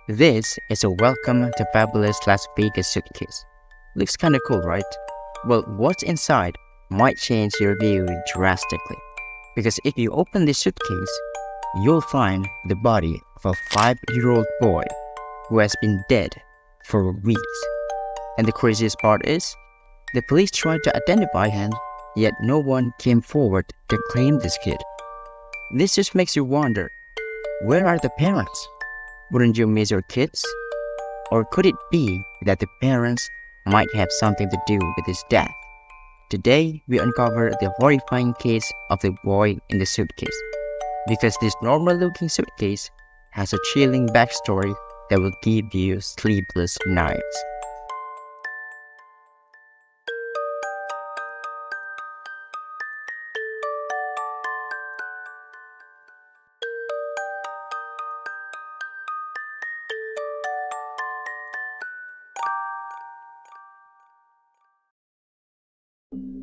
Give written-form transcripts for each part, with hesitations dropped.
This is a welcome to fabulous Las Vegas suitcase. Looks kinda cool, right? Well, what's inside might change your view drastically. Because if you open this suitcase, you'll find the body of a 5-year-old boy who has been dead for weeks. And the craziest part is, the police tried to identify him, yet no one came forward to claim this kid. This just makes you wonder, where are the parents? Wouldn't you miss your kids? Or could it be that the parents might have something to do with his death? Today, we uncover the horrifying case of the boy in the suitcase. Because this normal-looking suitcase has a chilling backstory that will give you sleepless nights.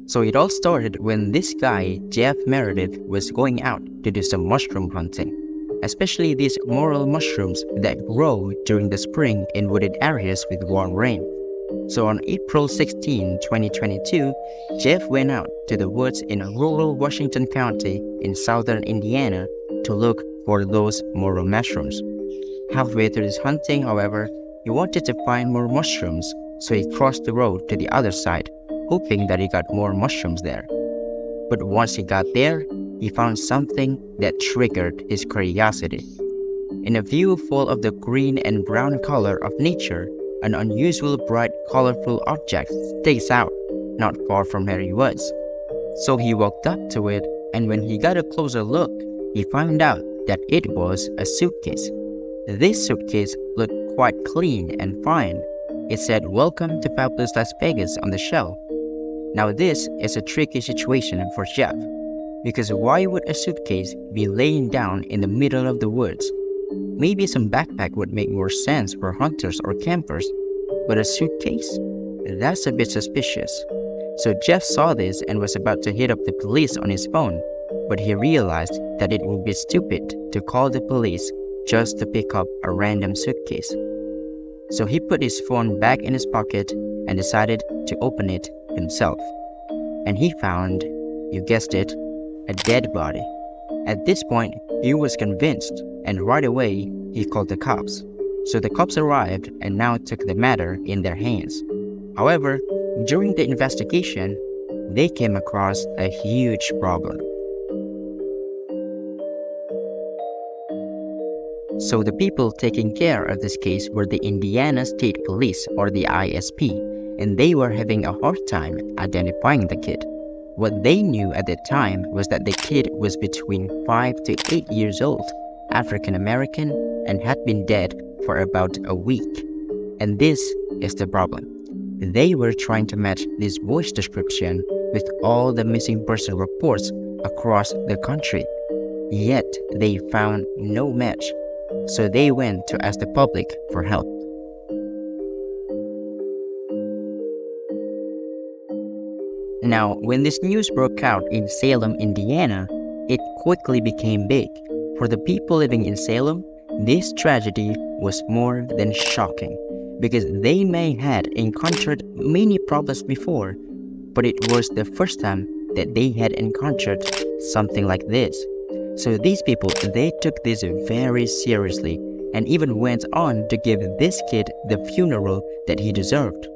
So it all started when this guy, Jeff Meredith, was going out to do some mushroom hunting, especially these morel mushrooms that grow during the spring in wooded areas with warm rain. So on April 16, 2022, Jeff went out to the woods in rural Washington County in southern Indiana to look for those morel mushrooms. Halfway through his hunting, however, he wanted to find more mushrooms, so he crossed the road to the other side, hoping that he got more mushrooms there. But once he got there, he found something that triggered his curiosity. In a view full of the green and brown color of nature, an unusual bright colorful object sticks out not far from where he was. So he walked up to it, and when he got a closer look, he found out that it was a suitcase. This suitcase looked quite clean and fine. It said "Welcome to Fabulous Las Vegas" on the shell. Now this is a tricky situation for Jeff, because why would a suitcase be laying down in the middle of the woods? Maybe some backpack would make more sense for hunters or campers, but a suitcase? That's a bit suspicious. So Jeff saw this and was about to hit up the police on his phone, but he realized that it would be stupid to call the police just to pick up a random suitcase. So he put his phone back in his pocket and decided to open it himself. And he found, you guessed it, a dead body. At this point, he was convinced, and right away, he called the cops. So the cops arrived and now took the matter in their hands. However, during the investigation, they came across a huge problem. So the people taking care of this case were the Indiana State Police, or the ISP, and they were having a hard time identifying the kid. What they knew at the time was that the kid was between 5 to 8 years old, African American, and had been dead for about a week. And this is the problem. They were trying to match this voice description with all the missing person reports across the country. Yet they found no match. So they went to ask the public for help. Now, when this news broke out in Salem, Indiana, it quickly became big. For the people living in Salem, this tragedy was more than shocking, because they may had encountered many problems before, but it was the first time that they had encountered something like this. So these people, they took this very seriously and even went on to give this kid the funeral that he deserved.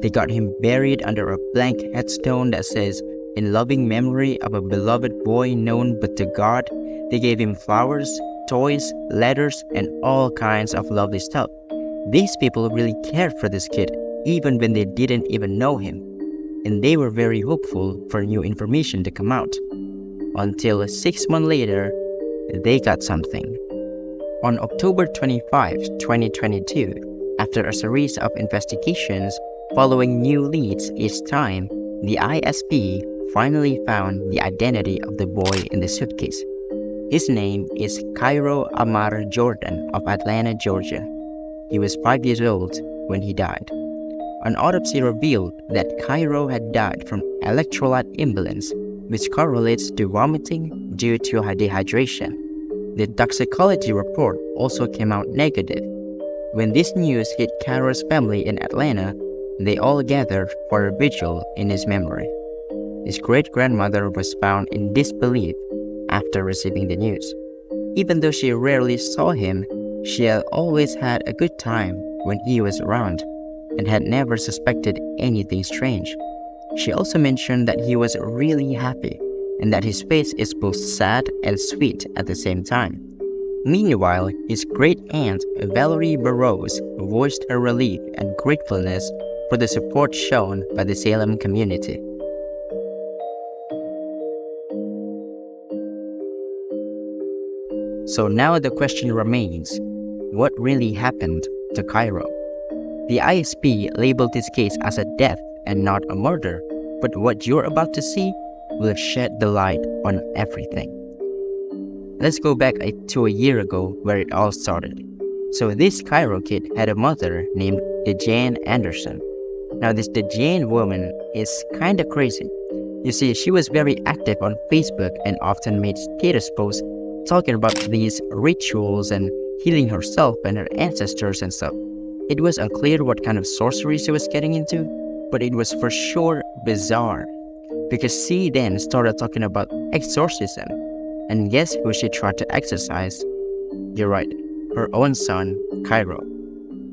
They got him buried under a blank headstone that says, "In loving memory of a beloved boy known but to God." They gave him flowers, toys, letters, and all kinds of lovely stuff. These people really cared for this kid, even when they didn't even know him. And they were very hopeful for new information to come out. Until 6 months later, they got something. On October 25, 2022, after a series of investigations following new leads each time, the ISP finally found the identity of the boy in the suitcase. His name is Cairo Ammar Jordan of Atlanta, Georgia. He was 5 years old when he died. An autopsy revealed that Cairo had died from electrolyte imbalance, which correlates to vomiting due to dehydration. The toxicology report also came out negative. When this news hit Cairo's family in Atlanta, they all gathered for a vigil in his memory. His great-grandmother was found in disbelief after receiving the news. Even though she rarely saw him, she had always had a good time when he was around and had never suspected anything strange. She also mentioned that he was really happy and that his face is both sad and sweet at the same time. Meanwhile, his great-aunt Valerie Burroughs voiced her relief and gratefulness for the support shown by the Salem community. So now the question remains, what really happened to Cairo? The ISP labeled this case as a death and not a murder, but what you're about to see will shed the light on everything. Let's go back to a year ago where it all started. So this Cairo kid had a mother named Dejan Anderson. Now this Dejan woman is kinda crazy. You see, she was very active on Facebook and often made status posts talking about these rituals and healing herself and her ancestors and stuff. It was unclear what kind of sorcery she was getting into, but it was for sure bizarre. Because she then started talking about exorcism. And guess who she tried to exorcise? You're right, her own son, Cairo.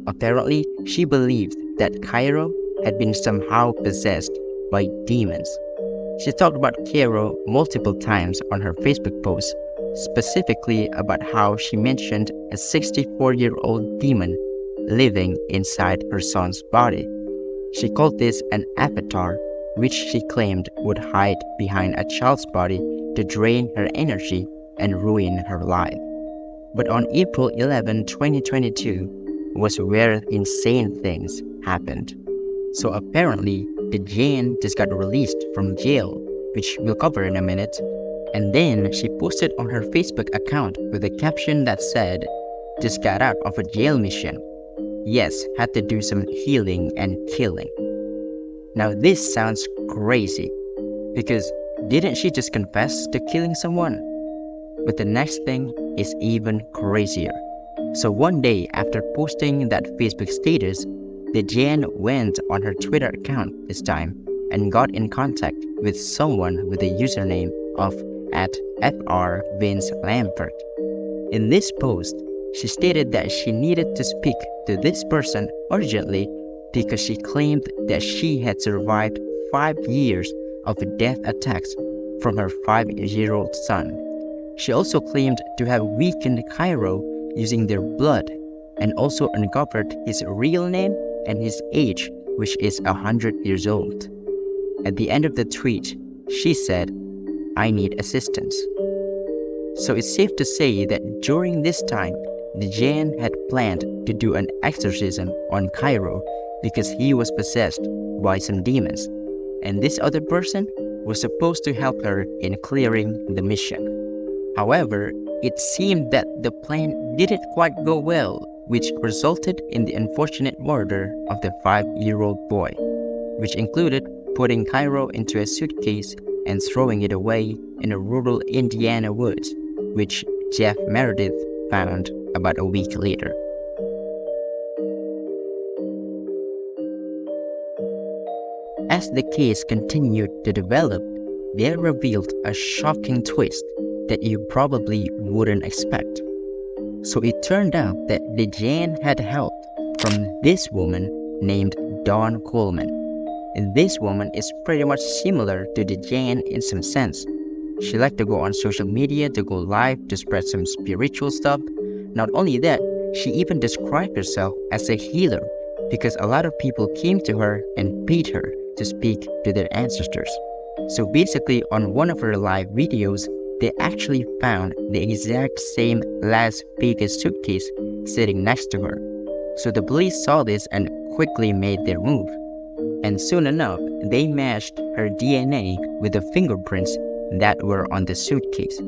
Apparently, she believed that Cairo had been somehow possessed by demons. She talked about Cairo multiple times on her Facebook posts, specifically about how she mentioned a 64-year-old demon living inside her son's body. She called this an avatar, which she claimed would hide behind a child's body to drain her energy and ruin her life. But on April 11, 2022 was where insane things happened. So apparently, the Jane just got released from jail, which we'll cover in a minute, and then she posted on her Facebook account with a caption that said, "Just got out of a jail mission. Yes, had to do some healing and killing." Now this sounds crazy, because didn't she just confess to killing someone? But the next thing is even crazier. So one day after posting that Facebook status, the Jan went on her Twitter account this time and got in contact with someone with the username of @FrVinceLampert. In this post, she stated that she needed to speak to this person urgently because she claimed that she had survived 5 years of death attacks from her 5-year-old son. She also claimed to have weakened Cairo using their blood and also uncovered his real name and his age, which is 100 years old. At the end of the tweet, she said, "I need assistance." So it's safe to say that during this time, the Jan had planned to do an exorcism on Cairo because he was possessed by some demons, and this other person was supposed to help her in clearing the mission. However, it seemed that the plan didn't quite go well, which resulted in the unfortunate murder of the 5-year-old boy, which included putting Cairo into a suitcase and throwing it away in a rural Indiana woods, which Jeff Meredith found about a week later. As the case continued to develop, they revealed a shocking twist that you probably wouldn't expect. So it turned out that Dejan had help from this woman named Dawn Coleman. And this woman is pretty much similar to Dejan in some sense. She liked to go on social media to go live to spread some spiritual stuff. Not only that, she even described herself as a healer because a lot of people came to her and paid her to speak to their ancestors. So basically, on one of her live videos, they actually found the exact same Las Vegas suitcase sitting next to her. So the police saw this and quickly made their move. And soon enough, they matched her DNA with the fingerprints that were on the suitcase.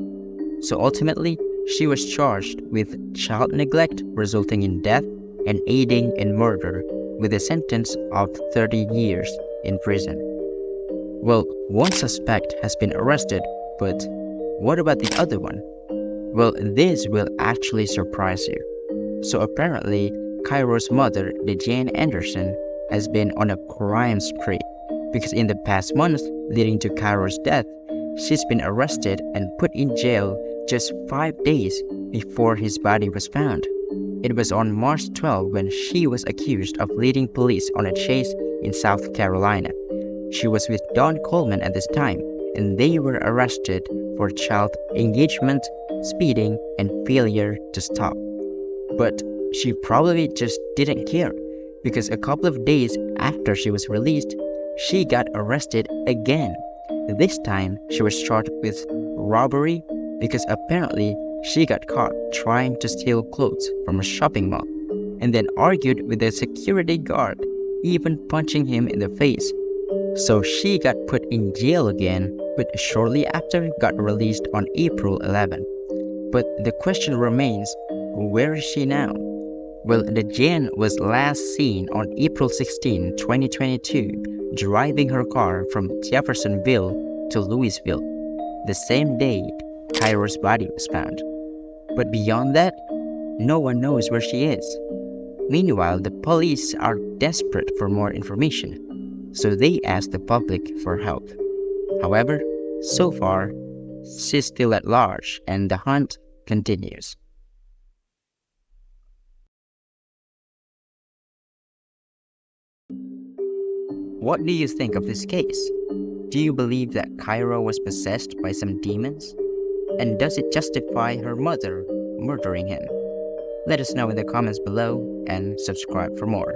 So ultimately, she was charged with child neglect resulting in death and aiding in murder with a sentence of 30 years in prison. Well, one suspect has been arrested, but what about the other one? Well, this will actually surprise you. So apparently, Cairo's mother, Jane Anderson, has been on a crime spree because in the past months leading to Cairo's death, she's been arrested and put in jail just 5 days before his body was found. It was on March 12 when she was accused of leading police on a chase in South Carolina. She was with Don Coleman at this time, and they were arrested for child engagement, speeding, and failure to stop. But she probably just didn't care because a couple of days after she was released, she got arrested again. This time, she was charged with robbery because apparently she got caught trying to steal clothes from a shopping mall and then argued with the security guard, even punching him in the face. So she got put in jail again, but shortly after got released on April 11. But the question remains, where is she now? Well, the Jane was last seen on April 16, 2022, driving her car from Jeffersonville to Louisville, the same day Cairo's body was found. But beyond that, no one knows where she is. Meanwhile, the police are desperate for more information, so they ask the public for help. However, so far, she's still at large and the hunt continues. What do you think of this case? Do you believe that Cairo was possessed by some demons? And does it justify her mother murdering him? Let us know in the comments below and subscribe for more.